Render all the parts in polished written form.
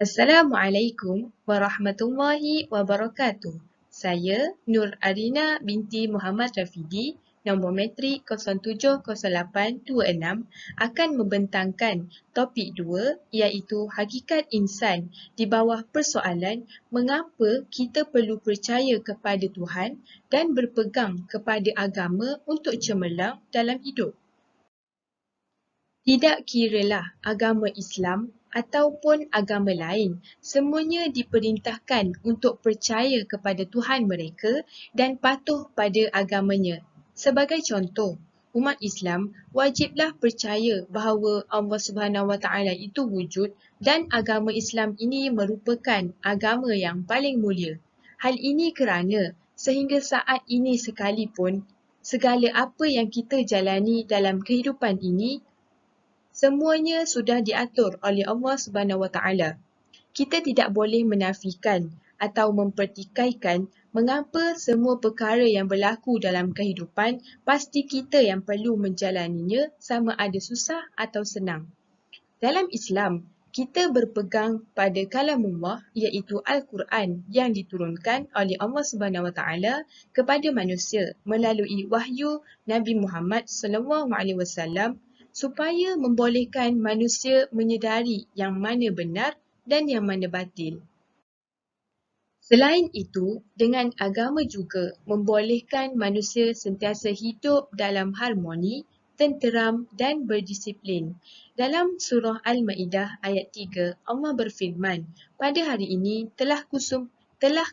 Assalamualaikum warahmatullahi wabarakatuh. Saya Nur Arina binti Muhammad Rafidi, nombor matrik 070826 akan membentangkan topik 2 iaitu hakikat insan di bawah persoalan mengapa kita perlu percaya kepada Tuhan dan berpegang kepada agama untuk cemerlang dalam hidup. Tidak kiralah agama Islam ataupun agama lain, semuanya diperintahkan untuk percaya kepada Tuhan mereka dan patuh pada agamanya. Sebagai contoh, umat Islam wajiblah percaya bahawa Allah Subhanahu Wa Taala itu wujud dan agama Islam ini merupakan agama yang paling mulia. Hal ini kerana sehingga saat ini sekalipun, segala apa yang kita jalani dalam kehidupan ini semuanya sudah diatur oleh Allah Subhanahu Wa Taala. Kita tidak boleh menafikan atau mempertikaikan mengapa semua perkara yang berlaku dalam kehidupan pasti kita yang perlu menjalaninya sama ada susah atau senang. Dalam Islam, kita berpegang pada kalamullah iaitu Al-Quran yang diturunkan oleh Allah Subhanahu Wa Taala kepada manusia melalui wahyu Nabi Muhammad SAW supaya membolehkan manusia menyedari yang mana benar dan yang mana batil. Selain itu, dengan agama juga membolehkan manusia sentiasa hidup dalam harmoni, tenteram dan berdisiplin. Dalam surah Al-Ma'idah ayat 3, Allah berfirman, "Pada hari ini telah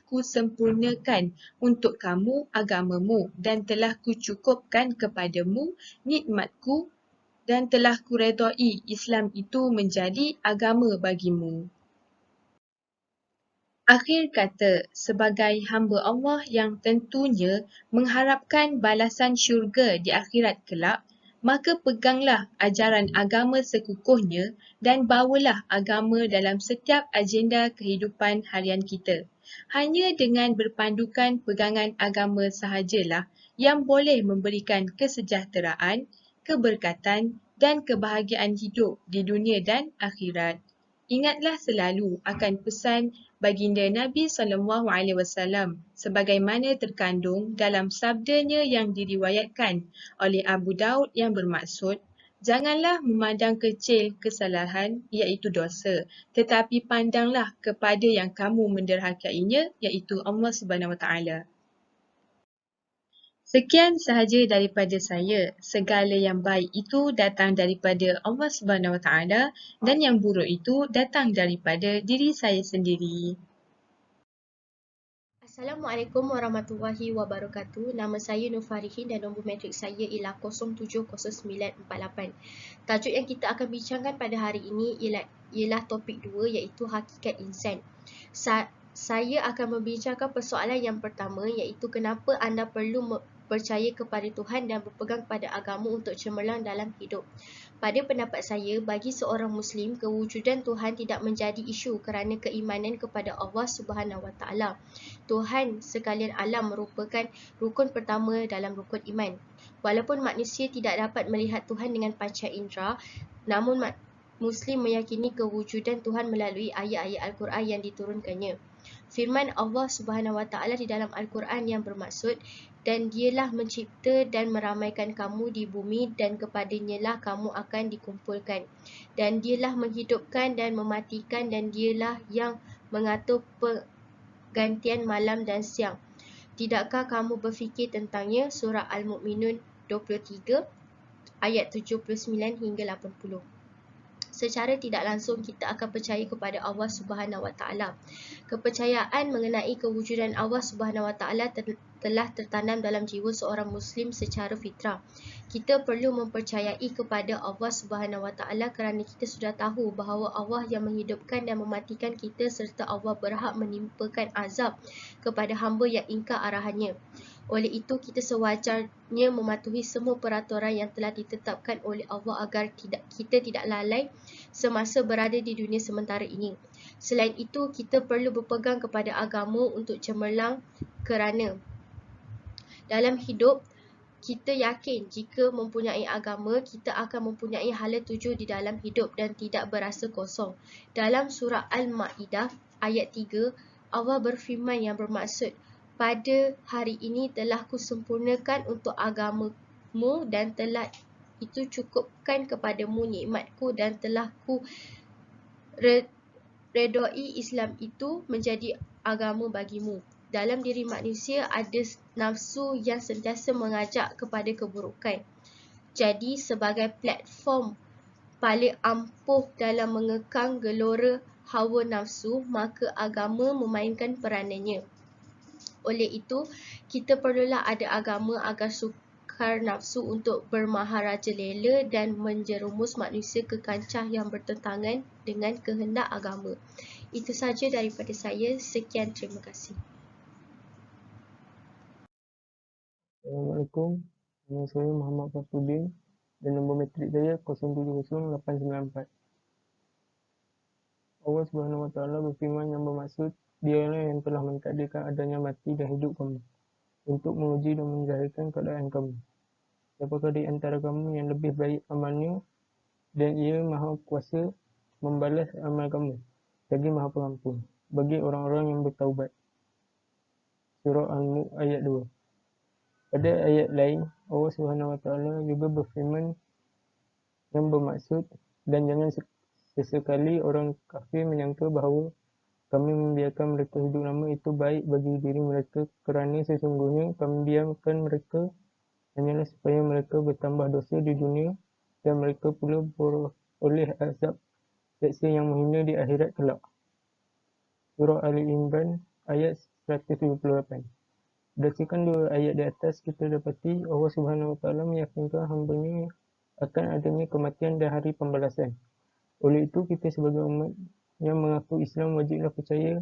kusempurnakan untuk kamu agamamu dan telah kucukupkan kepadamu nikmatku dan telah kuredai Islam itu menjadi agama bagimu." Akhir kata, sebagai hamba Allah yang tentunya mengharapkan balasan syurga di akhirat kelak, maka peganglah ajaran agama sekukuhnya dan bawalah agama dalam setiap agenda kehidupan harian kita. Hanya dengan berpandukan pegangan agama sahajalah yang boleh memberikan kesejahteraan, keberkatan dan kebahagiaan hidup di dunia dan akhirat. Ingatlah selalu akan pesan baginda Nabi SAW sebagaimana terkandung dalam sabdanya yang diriwayatkan oleh Abu Daud yang bermaksud, "Janganlah memandang kecil kesalahan iaitu dosa, tetapi pandanglah kepada yang kamu menderhakainya iaitu Allah Subhanahu Wa Taala." Sekian sahaja daripada saya. Segala yang baik itu datang daripada Allah Subhanahu Wa Taala dan yang buruk itu datang daripada diri saya sendiri. Assalamualaikum warahmatullahi wabarakatuh. Nama saya Nur Farihin dan nombor matrik saya ialah 070948. Tajuk yang kita akan bincangkan pada hari ini ialah topik 2 iaitu hakikat insan. Saya akan membincangkan persoalan yang pertama iaitu kenapa anda perlu percaya kepada Tuhan dan berpegang pada agama untuk cemerlang dalam hidup. Pada pendapat saya, bagi seorang Muslim, kewujudan Tuhan tidak menjadi isu kerana keimanan kepada Allah Subhanahu Wa Taala. Tuhan sekalian alam merupakan rukun pertama dalam rukun iman. Walaupun manusia tidak dapat melihat Tuhan dengan panca indera, namun Muslim meyakini kewujudan Tuhan melalui ayat-ayat Al-Quran yang diturunkannya. Firman Allah Subhanahu Wa Taala di dalam Al-Quran yang bermaksud, "Dan dialah mencipta dan meramaikan kamu di bumi dan kepadanya lah kamu akan dikumpulkan. Dan dialah menghidupkan dan mematikan dan dialah yang mengatur pergantian malam dan siang. Tidakkah kamu berfikir tentangnya?" Surah Al-Mu'minun 23 ayat 79 hingga 80. Secara tidak langsung kita akan percaya kepada Allah Subhanahu Wa Taala. Kepercayaan mengenai kewujudan Allah Subhanahu Wa Taala telah tertanam dalam jiwa seorang Muslim secara fitrah. Kita perlu mempercayai kepada Allah Subhanahu Wa Taala kerana kita sudah tahu bahawa Allah yang menghidupkan dan mematikan kita serta Allah berhak menimpakan azab kepada hamba yang ingkar arahannya. Oleh itu, kita sewajarnya mematuhi semua peraturan yang telah ditetapkan oleh Allah agar kita tidak lalai semasa berada di dunia sementara ini. Selain itu, kita perlu berpegang kepada agama untuk cemerlang kerana dalam hidup Kita yakin jika mempunyai agama, kita akan mempunyai hala tuju di dalam hidup dan tidak berasa kosong. Dalam surah Al-Ma'idah ayat 3, Allah berfirman yang bermaksud, pada hari ini telah kusempurnakan untuk agamamu dan telah itu cukupkan kepadamu nikmatku dan telah ku redai Islam itu menjadi agama bagimu. Dalam diri manusia ada nafsu yang sentiasa mengajak kepada keburukan. Jadi sebagai platform paling ampuh dalam mengekang gelora hawa nafsu, maka agama memainkan peranannya. Oleh itu, kita perlulah ada agama agar sukar nafsu untuk bermaharajalela dan menjerumus manusia ke kancah yang bertentangan dengan kehendak agama. Itu saja daripada saya. Sekian, terima kasih. Assalamualaikum, nama saya Muhammad Fafruddin dan nombor matrik saya 070894. Allah Subhanahu Wa Taala berfirman yang bermaksud, Dialah yang telah mentakdirkan adanya mati dan hidup kamu untuk menguji dan menzahirkan keadaan kamu. Siapakah di antara kamu yang lebih baik amalnya, dan Ia Maha Kuasa membalas amal kamu, lagi Maha Pengampun bagi orang-orang yang bertaubat. Surah Al-Mulk ayat 2. Pada ayat lain, Allah Subhanahu Wa Taala juga berfirman yang bermaksud, dan jangan sesekali orang kafir menyangka bahawa kami membiarkan mereka hidup lama itu baik bagi diri mereka, kerana sesungguhnya kami biarkan mereka hanyalah supaya mereka bertambah dosa di dunia dan mereka pula beroleh azab seksa yang menghina di akhirat kelak. Surah Ali Imran ayat 178. Berdasarkan dua ayat di atas, kita dapati Allah Subhanahu Wa Taala meyakinkan hamba-Nya akan adanya kematian dan hari pembalasan. Oleh itu, kita sebagai umat yang mengaku Islam wajiblah percaya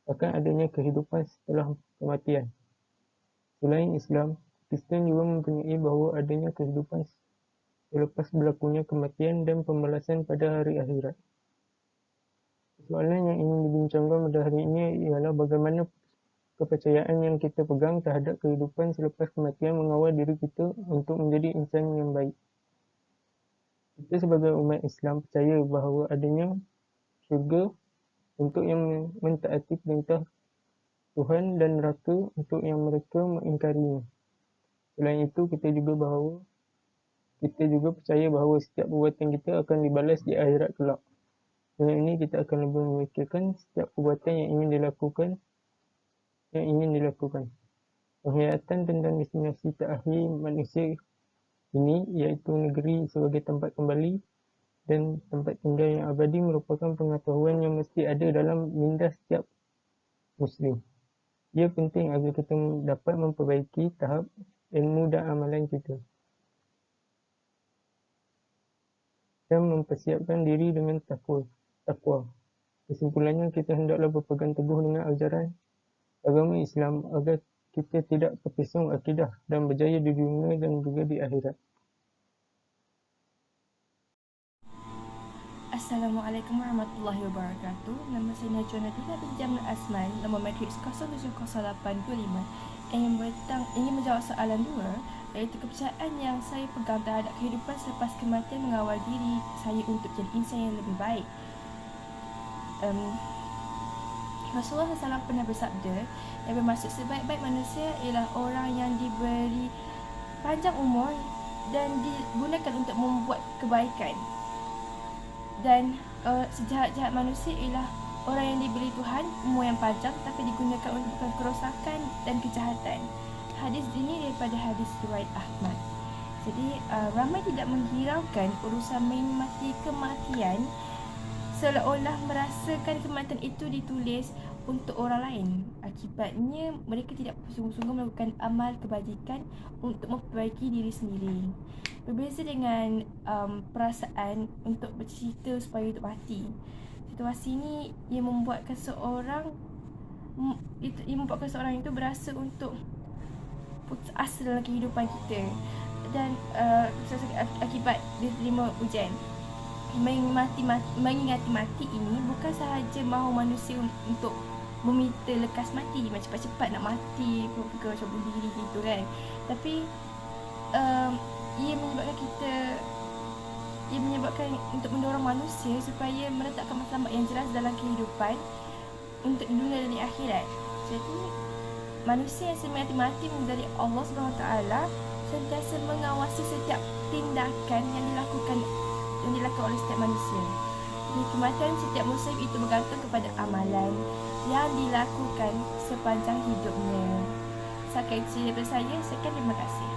akan adanya kehidupan setelah kematian. Selain Islam, Kristen juga mempunyai bahawa adanya kehidupan selepas berlakunya kematian dan pembalasan pada hari akhirat. Soalan yang ingin dibincangkan pada hari ini ialah bagaimana kepercayaan yang kita pegang terhadap kehidupan selepas kematian mengawal diri kita untuk menjadi insan yang baik. Kita sebagai umat Islam percaya bahawa adanya syurga untuk yang mentaati perintah Tuhan dan neraka untuk yang mereka mengingkarinya. Selain itu, kita juga percaya bahawa setiap perbuatan kita akan dibalas di akhirat kelak. Dengan ini kita akan lebih memikirkan setiap perbuatan yang ingin dilakukan. Penghayatan tentang destinasi terakhir manusia ini, iaitu negeri sebagai tempat kembali dan tempat tinggal yang abadi, merupakan pengetahuan yang mesti ada dalam minda setiap Muslim. Ia penting agar kita dapat memperbaiki tahap ilmu dan amalan kita dan mempersiapkan diri dengan takwa. Kesimpulannya, kita hendaklah berpegang teguh dengan ajaran agama Islam agar kita tidak terpesong akidah dan berjaya di dunia dan juga di akhirat. Assalamualaikum warahmatullahi wabarakatuh. Nama saya Najwa Nabila bin Jamil Asman, nombor matriks 070825. Ingin menjawab soalan 2, iaitu kepercayaan yang saya pegang terhadap kehidupan selepas kematian mengawal diri saya untuk jadi insan yang lebih baik. Rasulullah SAW pernah bersabda yang bermaksud sebaik-baik manusia ialah orang yang diberi panjang umur dan digunakan untuk membuat kebaikan, dan sejahat-jahat manusia ialah orang yang diberi Tuhan umur yang panjang tapi digunakan untuk kerosakan dan kejahatan. Hadis ini daripada hadis riwayat Ahmad. Jadi ramai tidak menghiraukan urusan menikmati kematian, seolah-olah merasakan kematian itu ditulis untuk orang lain. Akibatnya, mereka tidak sungguh-sungguh melakukan amal kebajikan untuk memperbaiki diri sendiri. Berbeza dengan perasaan untuk bercerita supaya hidup mati. Situasi ini ia membuatkan seorang itu berasa untuk putus asa dalam kehidupan kita, dan akibat dia terima ujian. Mengingati mati ini bukan sahaja mahu manusia untuk meminta lekas mati, macam cepat-cepat nak mati, macam bunuh diri gitu kan. Tapi ia menyebabkan untuk mendorong manusia supaya meletakkan matlamat yang jelas dalam kehidupan untuk dunia dan di akhirat. Jadi manusia yang semati-mati dari Allah SWT sentiasa mengawasi setiap tindakan yang dilakukan oleh setiap manusia. Kematian setiap muslim itu bergantung kepada amalan yang dilakukan sepanjang hidupnya. Sekian daripada saya. Sekian, terima kasih.